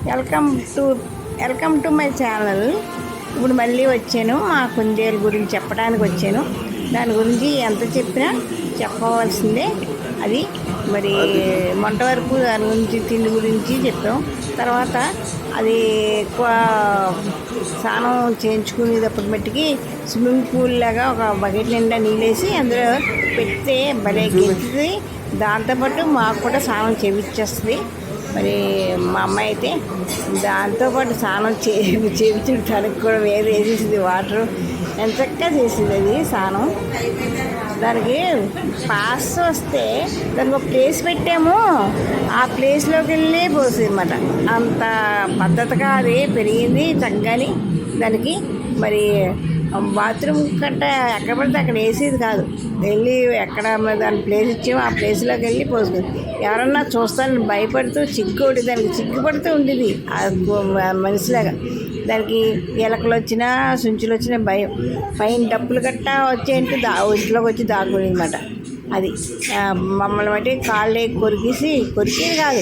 Welcome to welcome to my channel. ఇప్పుడు మళ్ళీ వచ్చాను మా కుందేలు గురించి చెప్పడానికి వచ్చాను. దాని గురించి ఎంత చెప్పినా చెప్పవలసిందే. అది మరి మొంట వరకు దాని గురించి తిండి గురించి చెప్పాం. తర్వాత అది ఎక్కువ స్నానం చేయించుకునేటప్పటి మట్టికి స్విమ్మింగ్ పూల్ లాగా ఒక బకెట్ నిండా నీళ్ళేసి అందులో పెడితే భలే గెలుస్తుంది. దాంతోపాటు మాకు కూడా స్నానం చేయించేస్తుంది. మరి మా అమ్మాయి అయితే దాంతోపాటు స్నానం చేయించడానికి కూడా వేరే వేసేసింది. వాటరు ఎంత చక్కగా చేసింది అది స్నానం. దానికి పాస్ వస్తే దానికి ఒక ప్లేస్ పెట్టాము, ఆ ప్లేస్లోకి వెళ్ళి పోసింది అన్నమాట. అంత పద్ధతిగా అది పెరిగింది చక్కగాని. దానికి మరి బాత్రూమ్ కట్ట ఎక్కడ పడితే అక్కడ వేసేది కాదు. వెళ్ళి ఎక్కడ దాని ప్లేస్ ఇచ్చామో ఆ ప్లేస్లోకి వెళ్ళి పోసుకుంది. ఎవరన్నా చూస్తానని భయపడుతూ సిగ్గుపడి దానికి సిగ్గుపడుతూ ఉండేది మనిషిలాగా. దానికి ఎలకలు వచ్చినా సుంచులు వచ్చినా భయం. పైన డప్పులు గట్టా వచ్చేంటి ఇంట్లోకి వచ్చి దాక్కునేది అన్నమాట. అది మమ్మల్ని బట్టి కాళ్ళే కొరికేది కాదు,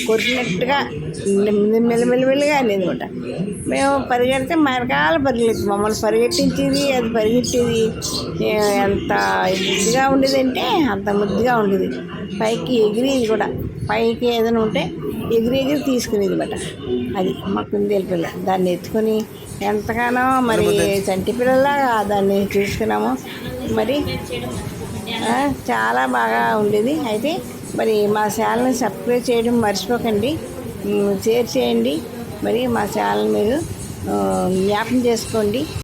కొరికినట్టుగా మెల్లమెల్లమెల్లగా అనేది అనమాట. మేము పరిగెడితే మరకాలు మమ్మల్ని పరిగెట్టించేది, అది పరిగెట్టేది. ఎంత ముద్దుగా ఉండేదంటే అంత ముద్దుగా ఉండేది. పైకి ఎగిరేది కూడా, పైకి ఏదైనా ఉంటే ఎగిరి తీసుకునేది అన్నమాట. అది మా కుందేలు పిల్ల. దాన్ని ఎత్తుకొని ఎంతగానో మరి చంటి పిల్లలాగా దాన్ని చూసుకున్నాము. మరి చాలా బాగా ఉండేది. అయితే మరి మా ఛానల్ని సబ్స్క్రైబ్ చేయడం మర్చిపోకండి, షేర్ చేయండి. మరి మా ఛానల్ మీరు జ్ఞాపకం చేసుకోండి.